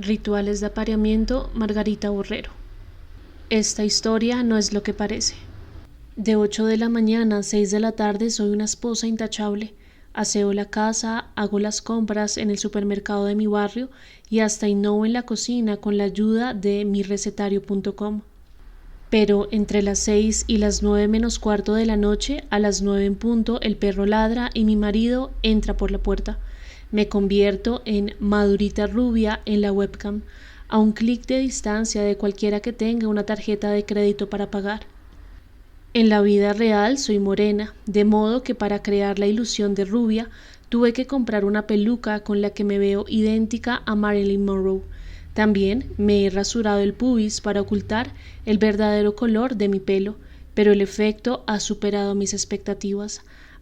Rituales de apareamiento, Margarita Borrero. Esta historia no es lo que parece. De 8 de la mañana a 6 de la tarde soy una esposa intachable. Aseo la casa, hago las compras en el supermercado de mi barrio y hasta innovo en la cocina con la ayuda de mirecetario.com. Pero entre las 6 y las 9 menos cuarto de la noche, a las 9 en punto, el perro ladra y mi marido entra por la puerta. Me convierto en Madurita Rubia en la webcam, a un clic de distancia de cualquiera que tenga una tarjeta de crédito para pagar. En la vida real soy morena, de modo que para crear la ilusión de rubia tuve que comprar una peluca con la que me veo idéntica a Marilyn Monroe. También me he rasurado el pubis para ocultar el verdadero color de mi pelo, pero el efecto ha superado mis expectativas.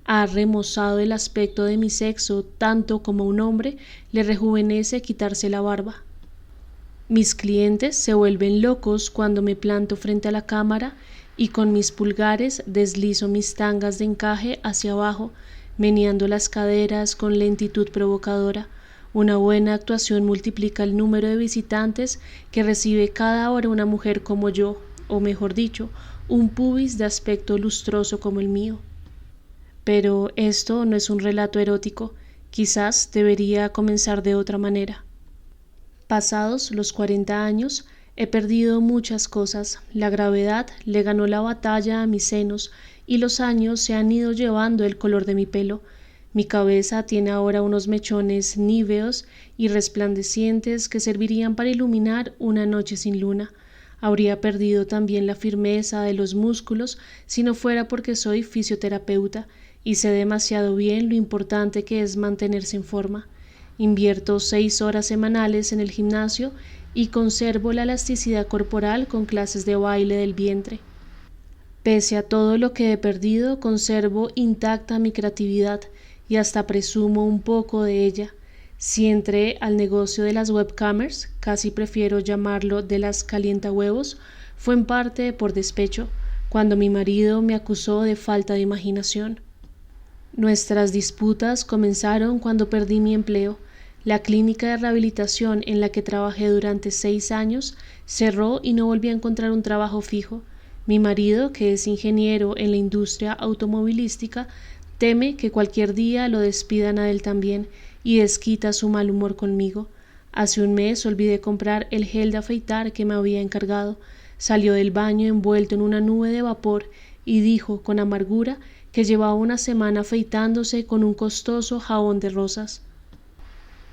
Ha remozado el aspecto de mi sexo tanto como a un hombre le rejuvenece quitarse la barba. Mis clientes se vuelven locos cuando me planto frente a la cámara y con mis pulgares deslizo mis tangas de encaje hacia abajo, meneando las caderas con lentitud provocadora. Una buena actuación multiplica el número de visitantes que recibe cada hora una mujer como yo, o mejor dicho, un pubis de aspecto lustroso como el mío. Pero esto no es un relato erótico, quizás debería comenzar de otra manera. Pasados los 40 años, he perdido muchas cosas. La gravedad le ganó la batalla a mis senos y los años se han ido llevando el color de mi pelo. Mi cabeza tiene ahora unos mechones níveos y resplandecientes que servirían para iluminar una noche sin luna. Habría perdido también la firmeza de los músculos si no fuera porque soy fisioterapeuta y sé demasiado bien lo importante que es mantenerse en forma. Invierto 6 horas semanales en el gimnasio y conservo la elasticidad corporal con clases de baile del vientre. Pese a todo lo que he perdido, conservo intacta mi creatividad y hasta presumo un poco de ella. Si entré al negocio de las webcamers, casi prefiero llamarlo de las calientahuevos, fue en parte por despecho, cuando mi marido me acusó de falta de imaginación. Nuestras disputas comenzaron cuando perdí mi empleo. La clínica de rehabilitación en la que trabajé durante 6 años cerró y no volví a encontrar un trabajo fijo. Mi marido, que es ingeniero en la industria automovilística, teme que cualquier día lo despidan a él también y desquita su mal humor conmigo. Hace un mes olvidé comprar el gel de afeitar que me había encargado. Salió del baño envuelto en una nube de vapor y dijo con amargura que llevaba una semana afeitándose con un costoso jabón de rosas.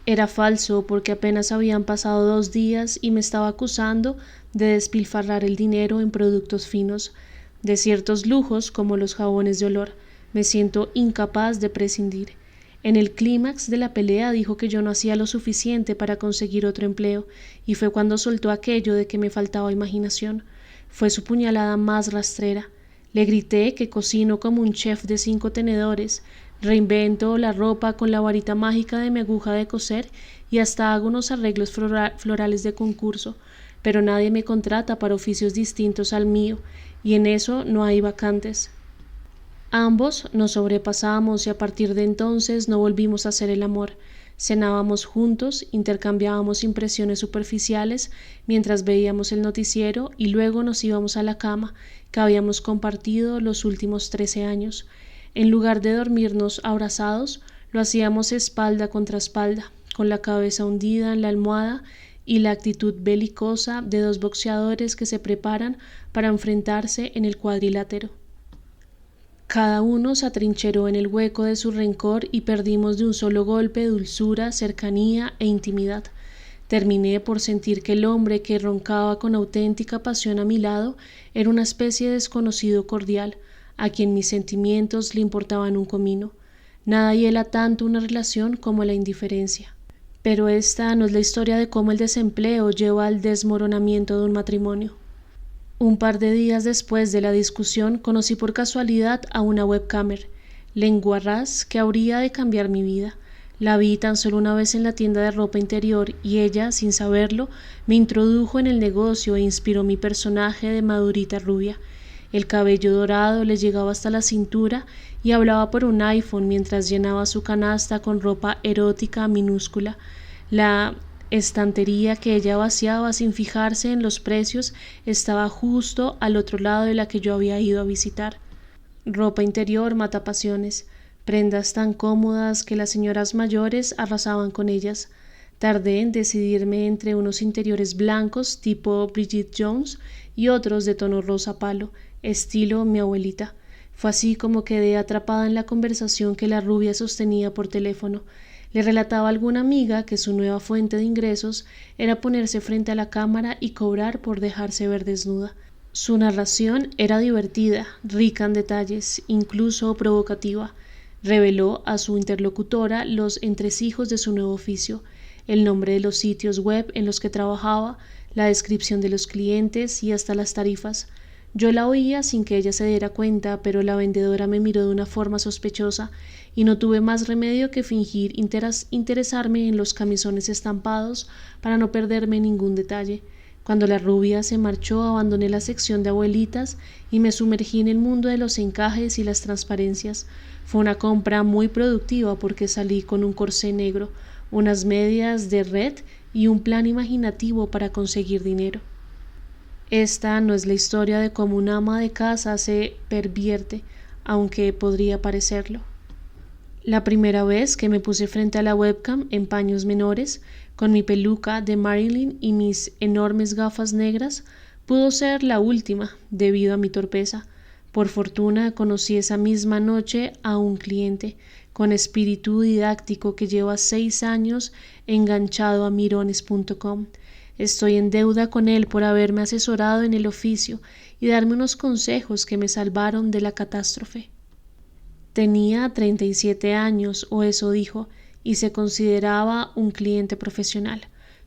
Era falso porque apenas habían pasado 2 días y me estaba acusando de despilfarrar el dinero en productos finos, de ciertos lujos como los jabones de olor. Me siento incapaz de prescindir. En el clímax de la pelea dijo que yo no hacía lo suficiente para conseguir otro empleo y fue cuando soltó aquello de que me faltaba imaginación. Fue su puñalada más rastrera. Le grité que cocino como un chef de 5 tenedores, reinvento la ropa con la varita mágica de mi aguja de coser y hasta hago unos arreglos florales de concurso, pero nadie me contrata para oficios distintos al mío y en eso no hay vacantes. Ambos nos sobrepasamos y a partir de entonces no volvimos a hacer el amor. Cenábamos juntos, intercambiábamos impresiones superficiales mientras veíamos el noticiero y luego nos íbamos a la cama que habíamos compartido los últimos 13 años. En lugar de dormirnos abrazados, lo hacíamos espalda contra espalda, con la cabeza hundida en la almohada y la actitud belicosa de 2 boxeadores que se preparan para enfrentarse en el cuadrilátero. Cada uno se atrincheró en el hueco de su rencor y perdimos de un solo golpe dulzura, cercanía e intimidad. Terminé por sentir que el hombre que roncaba con auténtica pasión a mi lado era una especie de desconocido cordial, a quien mis sentimientos le importaban un comino. Nada hiela tanto una relación como la indiferencia. Pero esta no es la historia de cómo el desempleo lleva al desmoronamiento de un matrimonio. Un par de días después de la discusión conocí por casualidad a una webcamer, lenguaraz que habría de cambiar mi vida. La vi tan solo una vez en la tienda de ropa interior y ella, sin saberlo, me introdujo en el negocio e inspiró mi personaje de Madurita Rubia. El cabello dorado le llegaba hasta la cintura y hablaba por un iPhone mientras llenaba su canasta con ropa erótica minúscula. La estantería que ella vaciaba sin fijarse en los precios estaba justo al otro lado de la que yo había ido a visitar. Ropa interior matapasiones, prendas tan cómodas que las señoras mayores arrasaban con ellas. Tardé en decidirme entre unos interiores blancos tipo Bridget Jones y otros de tono rosa palo, estilo mi abuelita. Fue así como quedé atrapada en la conversación que la rubia sostenía por teléfono. Le relataba a alguna amiga que su nueva fuente de ingresos era ponerse frente a la cámara y cobrar por dejarse ver desnuda. Su narración era divertida, rica en detalles, incluso provocativa. Reveló a su interlocutora los entresijos de su nuevo oficio, el nombre de los sitios web en los que trabajaba, la descripción de los clientes y hasta las tarifas. Yo la oía sin que ella se diera cuenta, pero la vendedora me miró de una forma sospechosa y no tuve más remedio que fingir interesarme en los camisones estampados para no perderme ningún detalle. Cuando la rubia se marchó, abandoné la sección de abuelitas y me sumergí en el mundo de los encajes y las transparencias. Fue una compra muy productiva porque salí con un corsé negro, unas medias de red y un plan imaginativo para conseguir dinero. Esta no es la historia de cómo una ama de casa se pervierte, aunque podría parecerlo. La primera vez que me puse frente a la webcam en paños menores, con mi peluca de Marilyn y mis enormes gafas negras, pudo ser la última debido a mi torpeza. Por fortuna conocí esa misma noche a un cliente con espíritu didáctico que lleva 6 años enganchado a mirones.com. Estoy en deuda con él por haberme asesorado en el oficio y darme unos consejos que me salvaron de la catástrofe. Tenía 37 años, o eso dijo, y se consideraba un cliente profesional.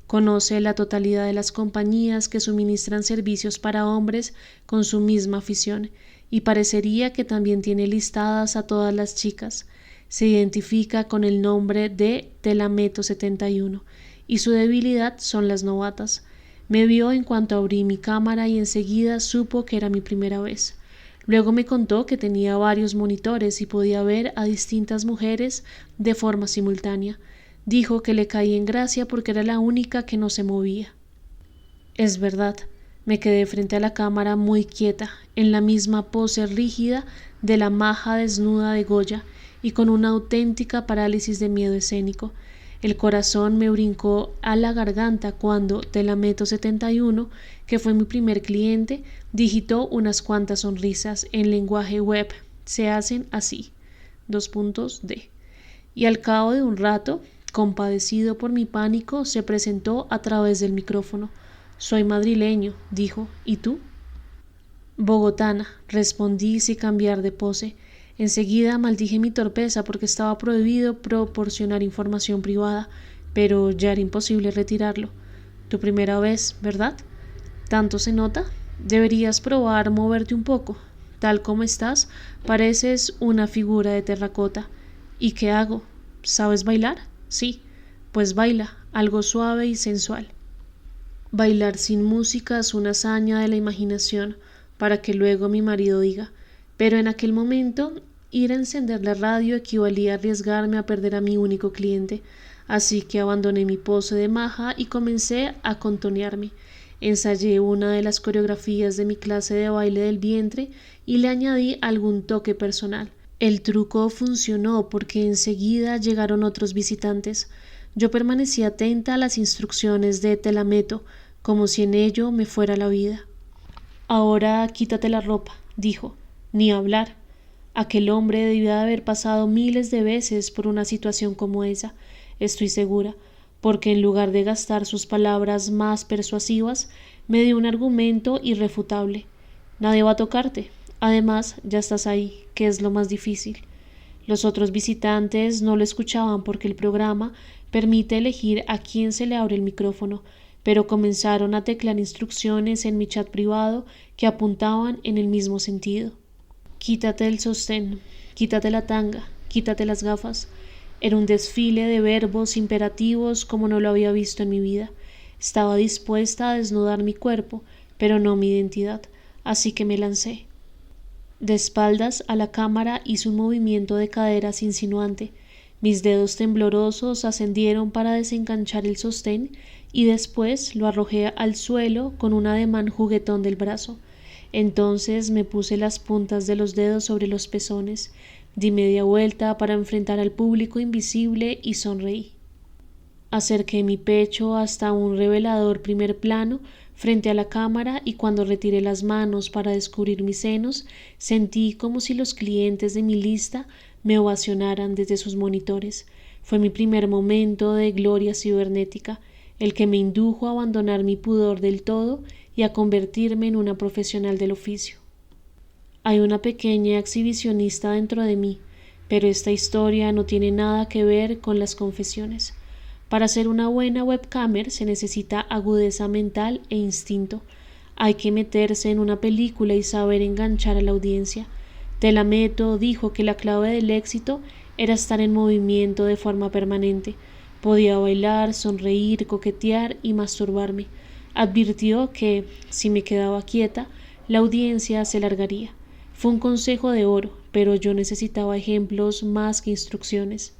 Conoce la totalidad de las compañías que suministran servicios para hombres con su misma afición, y parecería que también tiene listadas a todas las chicas. Se identifica con el nombre de Telameto 71, y su debilidad son las novatas. Me vio en cuanto abrí mi cámara y enseguida supo que era mi primera vez. Luego me contó que tenía varios monitores y podía ver a distintas mujeres de forma simultánea. Dijo que le caí en gracia porque era la única que no se movía. Es verdad, me quedé frente a la cámara muy quieta, en la misma pose rígida de la maja desnuda de Goya y con una auténtica parálisis de miedo escénico. El corazón me brincó a la garganta cuando Telameto 71, que fue mi primer cliente, digitó unas cuantas sonrisas en lenguaje web. Se hacen así. D. Y al cabo de un rato, compadecido por mi pánico, se presentó a través del micrófono. Soy madrileño, dijo. ¿Y tú? Bogotana, respondí sin cambiar de pose. Enseguida maldije mi torpeza porque estaba prohibido proporcionar información privada, pero ya era imposible retirarlo. Tu primera vez, ¿verdad? ¿Tanto se nota? Deberías probar moverte un poco. Tal como estás, pareces una figura de terracota. ¿Y qué hago? ¿Sabes bailar? Sí. Pues baila, algo suave y sensual. Bailar sin música es una hazaña de la imaginación, para que luego mi marido diga. Pero en aquel momento, ir a encender la radio equivalía a arriesgarme a perder a mi único cliente, así que abandoné mi pose de maja y comencé a contonearme. Ensayé una de las coreografías de mi clase de baile del vientre y le añadí algún toque personal. El truco funcionó porque enseguida llegaron otros visitantes. Yo permanecí atenta a las instrucciones de Telameto, como si en ello me fuera la vida. Ahora quítate la ropa, dijo. Ni hablar. Aquel hombre debió de haber pasado miles de veces por una situación como esa, estoy segura, porque en lugar de gastar sus palabras más persuasivas, me dio un argumento irrefutable. Nadie va a tocarte. Además, ya estás ahí, que es lo más difícil. Los otros visitantes no lo escuchaban porque el programa permite elegir a quién se le abre el micrófono, pero comenzaron a teclear instrucciones en mi chat privado que apuntaban en el mismo sentido. Quítate el sostén, quítate la tanga, quítate las gafas. Era un desfile de verbos imperativos como no lo había visto en mi vida. Estaba dispuesta a desnudar mi cuerpo, pero no mi identidad, así que me lancé. De espaldas a la cámara hice un movimiento de caderas insinuante. Mis dedos temblorosos ascendieron para desenganchar el sostén y después lo arrojé al suelo con un ademán juguetón del brazo. Entonces me puse las puntas de los dedos sobre los pezones, di media vuelta para enfrentar al público invisible y sonreí. Acerqué mi pecho hasta un revelador primer plano frente a la cámara y cuando retiré las manos para descubrir mis senos, sentí como si los clientes de mi lista me ovacionaran desde sus monitores. Fue mi primer momento de gloria cibernética, el que me indujo a abandonar mi pudor del todo y a convertirme en una profesional del oficio. Hay una pequeña exhibicionista dentro de mí, pero esta historia no tiene nada que ver con las confesiones. Para ser una buena webcamer se necesita agudeza mental e instinto. Hay que meterse en una película y saber enganchar a la audiencia. Telameto dijo que la clave del éxito era estar en movimiento de forma permanente. Podía bailar, sonreír, coquetear y masturbarme. Advirtió que, si me quedaba quieta, la audiencia se largaría. Fue un consejo de oro, pero yo necesitaba ejemplos más que instrucciones.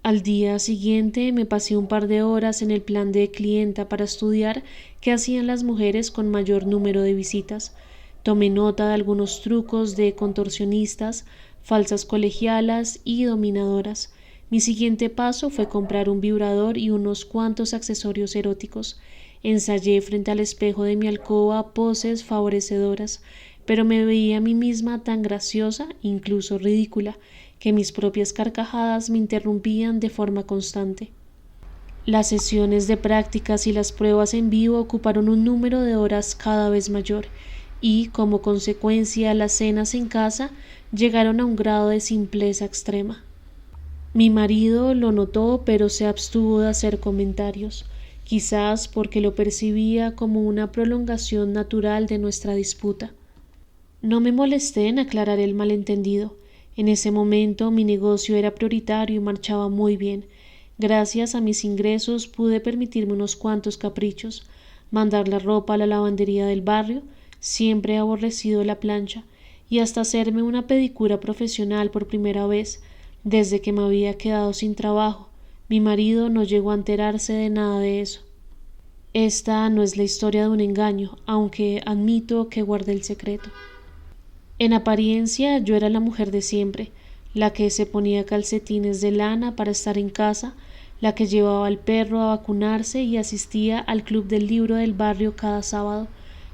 Al día siguiente me pasé un par de horas en el plan de clienta para estudiar qué hacían las mujeres con mayor número de visitas. Tomé nota de algunos trucos de contorsionistas, falsas colegialas y dominadoras. Mi siguiente paso fue comprar un vibrador y unos cuantos accesorios eróticos. Ensayé frente al espejo de mi alcoba poses favorecedoras, pero me veía a mí misma tan graciosa, incluso ridícula, que mis propias carcajadas me interrumpían de forma constante. Las sesiones de prácticas y las pruebas en vivo ocuparon un número de horas cada vez mayor y, como consecuencia, las cenas en casa llegaron a un grado de simpleza extrema. Mi marido lo notó, pero se abstuvo de hacer comentarios, quizás porque lo percibía como una prolongación natural de nuestra disputa. No me molesté en aclarar el malentendido. En ese momento mi negocio era prioritario y marchaba muy bien. Gracias a mis ingresos pude permitirme unos cuantos caprichos, mandar la ropa a la lavandería del barrio, siempre he aborrecido la plancha, y hasta hacerme una pedicura profesional por primera vez, desde que me había quedado sin trabajo. Mi marido no llegó a enterarse de nada de eso. Esta no es la historia de un engaño, aunque admito que guardé el secreto. En apariencia yo era la mujer de siempre, la que se ponía calcetines de lana para estar en casa, la que llevaba al perro a vacunarse y asistía al club del libro del barrio cada sábado,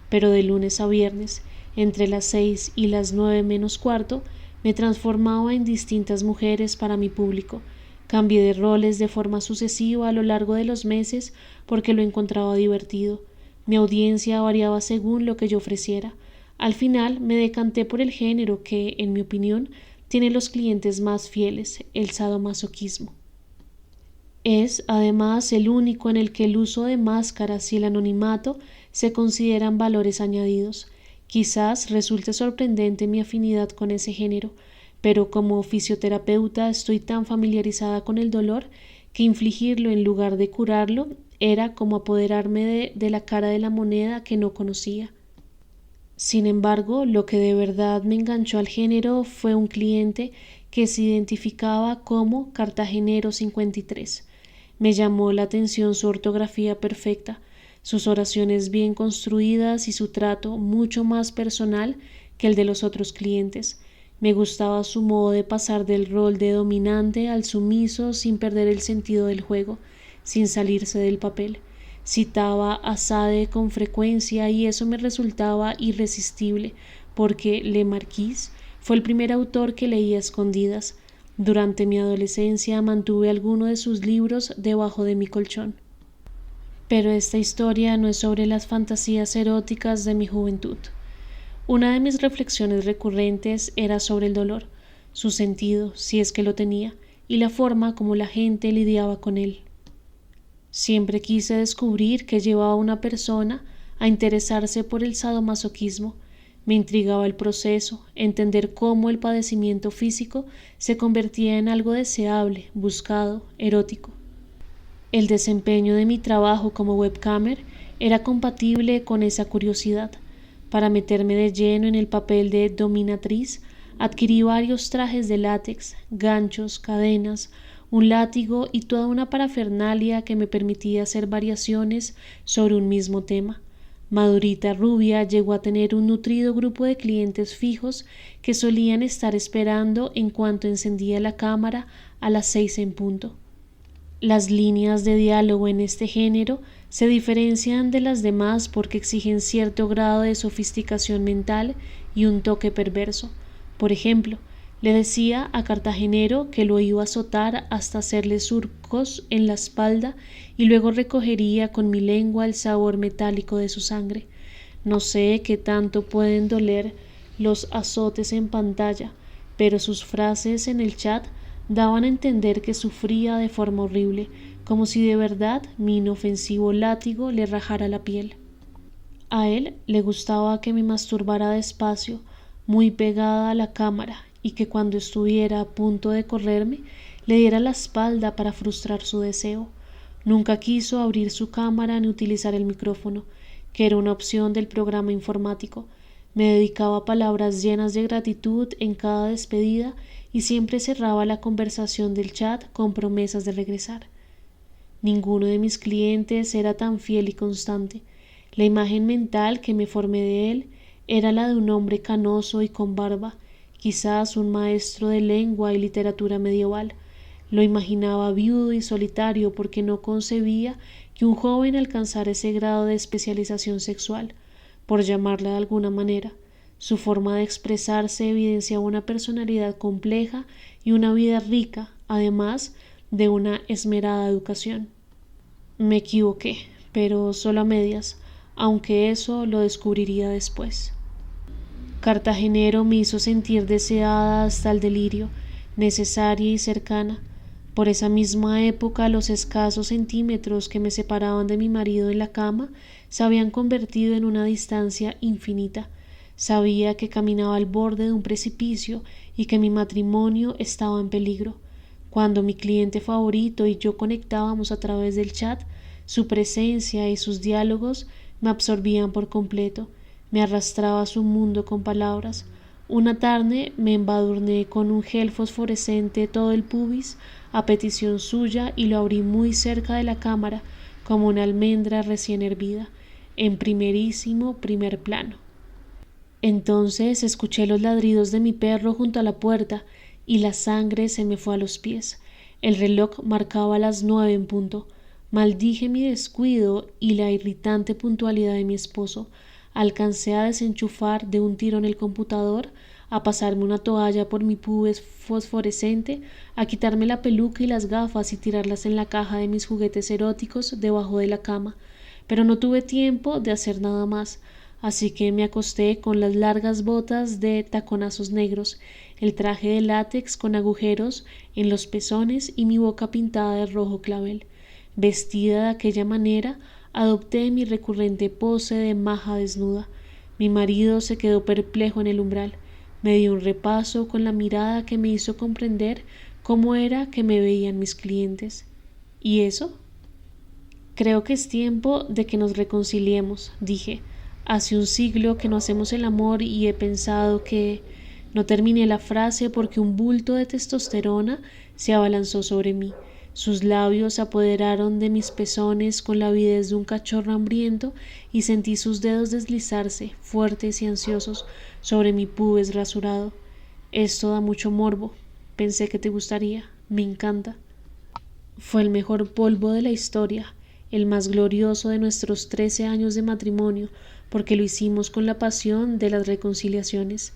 pero de lunes a viernes, entre las 6 y las 9 menos cuarto, me transformaba en distintas mujeres para mi público. Cambié de roles de forma sucesiva a lo largo de los meses porque lo encontraba divertido. Mi audiencia variaba según lo que yo ofreciera. Al final me decanté por el género que, en mi opinión, tiene los clientes más fieles, el sadomasoquismo. Es, además, el único en el que el uso de máscaras y el anonimato se consideran valores añadidos. Quizás resulte sorprendente mi afinidad con ese género, pero como fisioterapeuta estoy tan familiarizada con el dolor que infligirlo en lugar de curarlo era como apoderarme de la cara de la moneda que no conocía. Sin embargo, lo que de verdad me enganchó al género fue un cliente que se identificaba como Cartagenero 53. Me llamó la atención su ortografía perfecta, sus oraciones bien construidas y su trato mucho más personal que el de los otros clientes. Me gustaba su modo de pasar del rol de dominante al sumiso sin perder el sentido del juego, sin salirse del papel. Citaba a Sade con frecuencia y eso me resultaba irresistible porque Le Marquis fue el primer autor que leí a escondidas. Durante mi adolescencia mantuve alguno de sus libros debajo de mi colchón. Pero esta historia no es sobre las fantasías eróticas de mi juventud. Una de mis reflexiones recurrentes era sobre el dolor, su sentido, si es que lo tenía, y la forma como la gente lidiaba con él. Siempre quise descubrir qué llevaba a una persona a interesarse por el sadomasoquismo. Me intrigaba el proceso, entender cómo el padecimiento físico se convertía en algo deseable, buscado, erótico. El desempeño de mi trabajo como webcamer era compatible con esa curiosidad. Para meterme de lleno en el papel de dominatriz, Adquirí varios trajes de látex, ganchos, cadenas, un látigo y toda una parafernalia que me permitía hacer variaciones sobre un mismo tema. Madurita Rubia llegó a tener un nutrido grupo de clientes fijos que solían estar esperando en cuanto encendía la cámara a las 6 en punto. Las líneas de diálogo en este género se diferencian de las demás porque exigen cierto grado de sofisticación mental y un toque perverso. Por ejemplo, le decía a Cartagenero que lo iba a azotar hasta hacerle surcos en la espalda y luego recogería con mi lengua el sabor metálico de su sangre. No sé qué tanto pueden doler los azotes en pantalla, pero sus frases en el chat daban a entender que sufría de forma horrible, como si de verdad mi inofensivo látigo le rajara la piel. A él le gustaba que me masturbara despacio, muy pegada a la cámara, y que cuando estuviera a punto de correrme, le diera la espalda para frustrar su deseo. Nunca quiso abrir su cámara ni utilizar el micrófono, que era una opción del programa informático. Me dedicaba palabras llenas de gratitud en cada despedida y siempre cerraba la conversación del chat con promesas de regresar. Ninguno de mis clientes era tan fiel y constante. La imagen mental que me formé de él era la de un hombre canoso y con barba, quizás un maestro de lengua y literatura medieval. Lo imaginaba viudo y solitario porque no concebía que un joven alcanzara ese grado de especialización sexual, por llamarla de alguna manera. Su forma de expresarse evidenciaba una personalidad compleja y una vida rica, además de una esmerada educación. Me equivoqué, pero solo a medias, aunque eso lo descubriría después. Cartagenero me hizo sentir deseada hasta el delirio, necesaria y cercana. Por esa misma época, los escasos centímetros que me separaban de mi marido en la cama se habían convertido en una distancia infinita. Sabía que caminaba al borde de un precipicio y que mi matrimonio estaba en peligro. Cuando mi cliente favorito y yo conectábamos a través del chat, su presencia y sus diálogos me absorbían por completo. Me arrastraba a su mundo con palabras. Una tarde me embadurné con un gel fosforescente todo el pubis a petición suya y lo abrí muy cerca de la cámara como una almendra recién hervida, en primerísimo primer plano. Entonces escuché los ladridos de mi perro junto a la puerta y la sangre se me fue a los pies. El reloj marcaba las 9 en punto. Maldije mi descuido y la irritante puntualidad de mi esposo. Alcancé a desenchufar de un tirón el computador, a pasarme una toalla por mi pubis fosforescente, a quitarme la peluca y las gafas y tirarlas en la caja de mis juguetes eróticos debajo de la cama. Pero no tuve tiempo de hacer nada más, así que me acosté con las largas botas de taconazos negros, el traje de látex con agujeros en los pezones y mi boca pintada de rojo clavel. Vestida de aquella manera, adopté mi recurrente pose de maja desnuda. Mi marido se quedó perplejo en el umbral. Me dio un repaso con la mirada que me hizo comprender cómo era que me veían mis clientes. ¿Y eso? Creo que es tiempo de que nos reconciliemos, dije. Hace un siglo que no hacemos el amor y he pensado que... No terminé la frase porque un bulto de testosterona se abalanzó sobre mí. Sus labios se apoderaron de mis pezones con la avidez de un cachorro hambriento y sentí sus dedos deslizarse, fuertes y ansiosos, sobre mi pubis rasurado. Esto da mucho morbo. Pensé que te gustaría. Me encanta. Fue el mejor polvo de la historia, el más glorioso de nuestros 13 años de matrimonio, porque lo hicimos con la pasión de las reconciliaciones.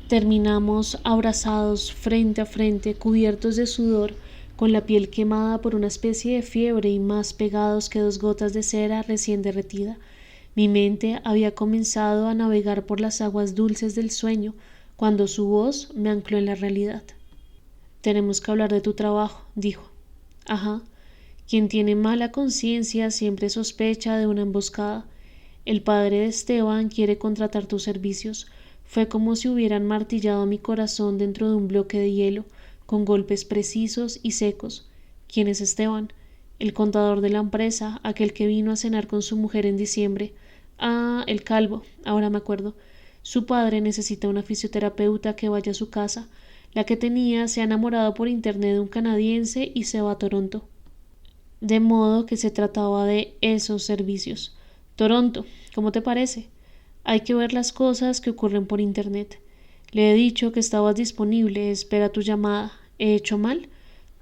Terminamos abrazados frente a frente, cubiertos de sudor, con la piel quemada por una especie de fiebre y más pegados que 2 gotas de cera recién derretida. Mi mente había comenzado a navegar por las aguas dulces del sueño cuando su voz me ancló en la realidad. Tenemos que hablar de tu trabajo, dijo. Ajá. Quien tiene mala conciencia siempre sospecha de una emboscada. El padre de Esteban quiere contratar tus servicios. Fue como si hubieran martillado mi corazón dentro de un bloque de hielo, con golpes precisos y secos. ¿Quién es Esteban? El contador de la empresa, aquel que vino a cenar con su mujer en diciembre. Ah, el calvo, ahora me acuerdo. Su padre necesita una fisioterapeuta que vaya a su casa. La que tenía se ha enamorado por internet de un canadiense y se va a Toronto. De modo que se trataba de esos servicios. Toronto, ¿cómo te parece? Hay que ver las cosas que ocurren por internet. Le he dicho que estabas disponible, espera tu llamada. ¿He hecho mal?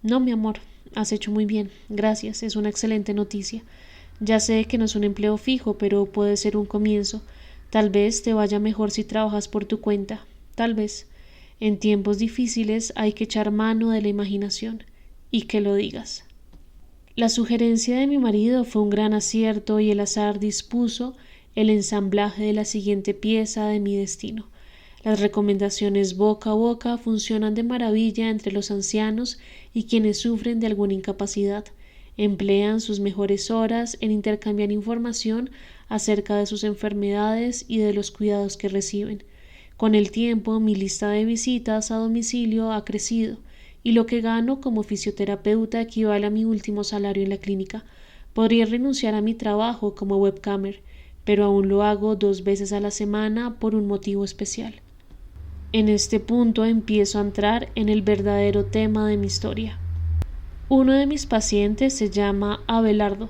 No, mi amor, has hecho muy bien. Gracias, es una excelente noticia. Ya sé que no es un empleo fijo, pero puede ser un comienzo. Tal vez te vaya mejor si trabajas por tu cuenta. Tal vez. En tiempos difíciles hay que echar mano de la imaginación. Y que lo digas. La sugerencia de mi marido fue un gran acierto y el azar dispuso el ensamblaje de la siguiente pieza de mi destino. Las recomendaciones boca a boca funcionan de maravilla entre los ancianos y quienes sufren de alguna incapacidad. Emplean sus mejores horas en intercambiar información acerca de sus enfermedades y de los cuidados que reciben. Con el tiempo, mi lista de visitas a domicilio ha crecido y lo que gano como fisioterapeuta equivale a mi último salario en la clínica. Podría renunciar a mi trabajo como webcamer, pero aún lo hago 2 veces a la semana por un motivo especial. En este punto empiezo a entrar en el verdadero tema de mi historia. Uno de mis pacientes se llama Abelardo.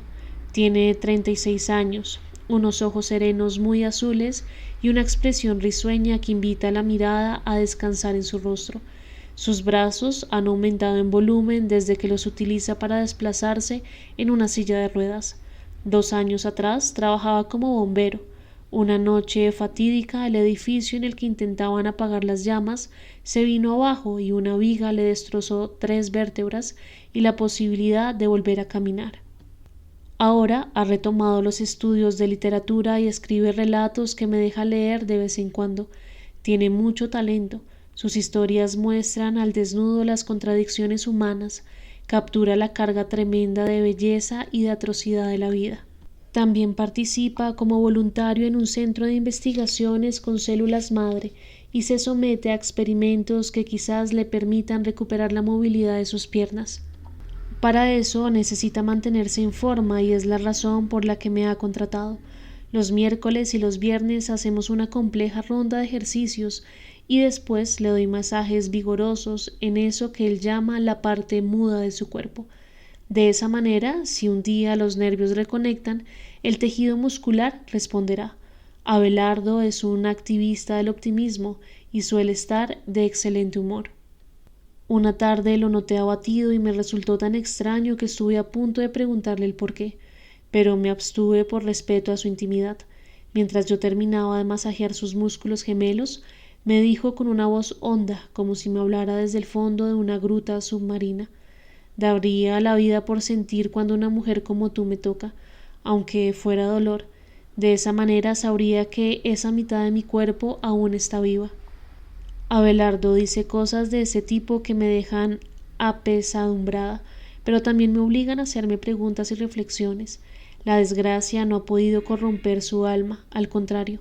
Tiene 36 años, unos ojos serenos muy azules y una expresión risueña que invita a la mirada a descansar en su rostro. Sus brazos han aumentado en volumen desde que los utiliza para desplazarse en una silla de ruedas. 2 años atrás trabajaba como bombero. Una noche fatídica, el edificio en el que intentaban apagar las llamas se vino abajo y una viga le destrozó 3 vértebras y la posibilidad de volver a caminar. Ahora ha retomado los estudios de literatura y escribe relatos que me deja leer de vez en cuando. Tiene mucho talento. Sus historias muestran al desnudo las contradicciones humanas, captura la carga tremenda de belleza y de atrocidad de la vida. También participa como voluntario en un centro de investigaciones con células madre y se somete a experimentos que quizás le permitan recuperar la movilidad de sus piernas. Para eso necesita mantenerse en forma y es la razón por la que me ha contratado. Los miércoles y los viernes hacemos una compleja ronda de ejercicios y después le doy masajes vigorosos en eso que él llama la parte muda de su cuerpo. De esa manera, si un día los nervios reconectan, el tejido muscular responderá. Abelardo es un activista del optimismo y suele estar de excelente humor. Una tarde lo noté abatido y me resultó tan extraño que estuve a punto de preguntarle el porqué, pero me abstuve por respeto a su intimidad. Mientras yo terminaba de masajear sus músculos gemelos, me dijo con una voz honda, como si me hablara desde el fondo de una gruta submarina: daría la vida por sentir cuando una mujer como tú me toca, aunque fuera dolor. De esa manera sabría que esa mitad de mi cuerpo aún está viva. Abelardo dice cosas de ese tipo que me dejan apesadumbrada, pero también me obligan a hacerme preguntas y reflexiones. La desgracia no ha podido corromper su alma, al contrario,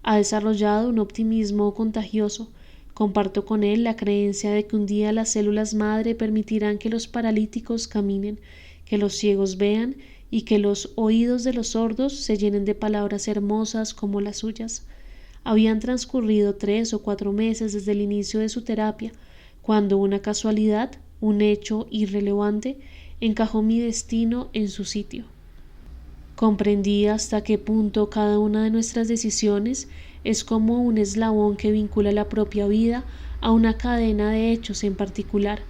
ha desarrollado un optimismo contagioso. Comparto con él la creencia de que un día las células madre permitirán que los paralíticos caminen, que los ciegos vean y que los oídos de los sordos se llenen de palabras hermosas como las suyas. Habían transcurrido 3 o 4 meses desde el inicio de su terapia, cuando una casualidad, un hecho irrelevante, encajó mi destino en su sitio. Comprendí hasta qué punto cada una de nuestras decisiones es como un eslabón que vincula la propia vida a una cadena de hechos en particular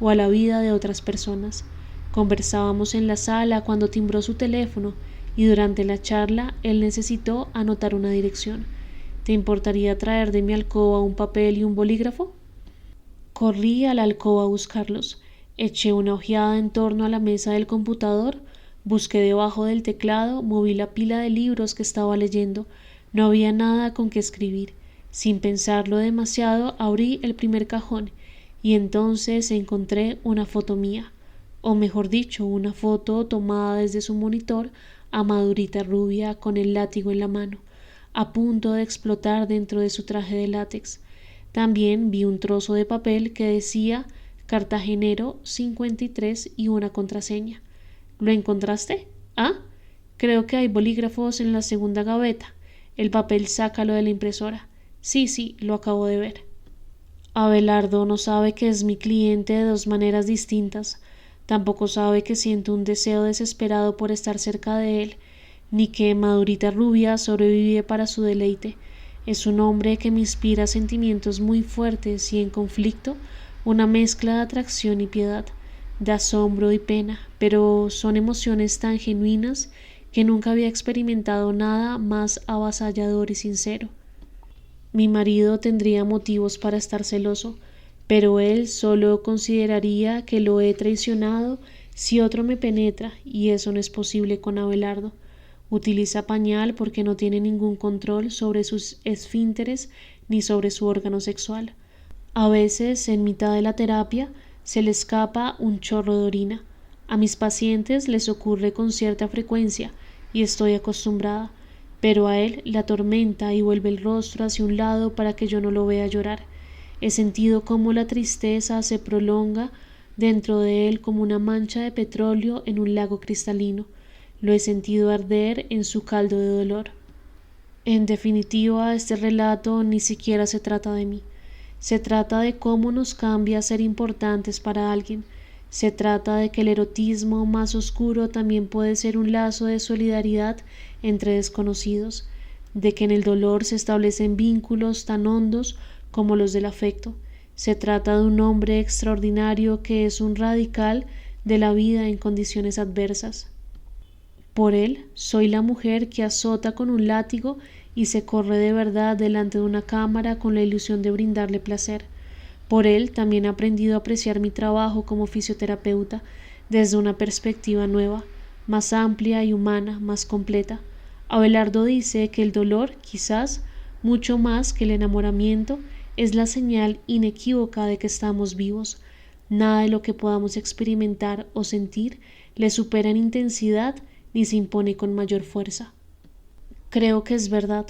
o a la vida de otras personas. Conversábamos en la sala cuando timbró su teléfono y durante la charla él necesitó anotar una dirección. ¿Te importaría traer de mi alcoba un papel y un bolígrafo? Corrí a la alcoba a buscarlos. Eché una ojeada en torno a la mesa del computador. Busqué debajo del teclado, moví la pila de libros que estaba leyendo. No había nada con que escribir. Sin pensarlo demasiado, abrí el primer cajón y entonces encontré una foto mía, o mejor dicho, una foto tomada desde su monitor a Madurita rubia con el látigo en la mano, a punto de explotar dentro de su traje de látex. También vi un trozo de papel que decía Cartagenero 53 y una contraseña. ¿Lo encontraste? ¿Ah? Creo que hay bolígrafos en la segunda gaveta. El papel sácalo de la impresora. Sí, lo acabo de ver. Abelardo no sabe que es mi cliente de dos maneras distintas. Tampoco sabe que siento un deseo desesperado por estar cerca de él, ni que Madurita Rubia sobrevive para su deleite. Es un hombre que me inspira sentimientos muy fuertes y en conflicto, una mezcla de atracción y piedad, de asombro y pena, pero son emociones tan genuinas que nunca había experimentado nada más avasallador y sincero. Mi marido tendría motivos para estar celoso, pero él solo consideraría que lo he traicionado si otro me penetra, y eso no es posible con Abelardo. Utiliza pañal porque no tiene ningún control sobre sus esfínteres ni sobre su órgano sexual. A veces, en mitad de la terapia, se le escapa un chorro de orina. A mis pacientes les ocurre con cierta frecuencia y estoy acostumbrada, pero a él la atormenta y vuelve el rostro hacia un lado para que yo no lo vea llorar. He sentido cómo la tristeza se prolonga dentro de él como una mancha de petróleo en un lago cristalino. Lo he sentido arder en su caldo de dolor. En definitiva, este relato ni siquiera se trata de mí. Se trata de cómo nos cambia ser importantes para alguien. Se trata de que el erotismo más oscuro también puede ser un lazo de solidaridad entre desconocidos, de que en el dolor se establecen vínculos tan hondos como los del afecto. Se trata de un hombre extraordinario que es un radical de la vida en condiciones adversas. Por él soy la mujer que azota con un látigo y se corre de verdad delante de una cámara con la ilusión de brindarle placer. Por él también he aprendido a apreciar mi trabajo como fisioterapeuta desde una perspectiva nueva, más amplia y humana, más completa. Abelardo dice que el dolor, quizás mucho más que el enamoramiento, es la señal inequívoca de que estamos vivos. Nada de lo que podamos experimentar o sentir le supera en intensidad ni se impone con mayor fuerza. Creo que es verdad.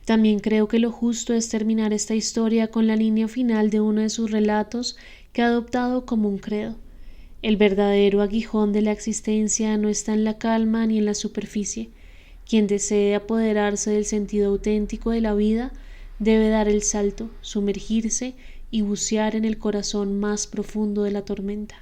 También creo que lo justo es terminar esta historia con la línea final de uno de sus relatos que ha adoptado como un credo. El verdadero aguijón de la existencia no está en la calma ni en la superficie. Quien desee apoderarse del sentido auténtico de la vida debe dar el salto, sumergirse y bucear en el corazón más profundo de la tormenta.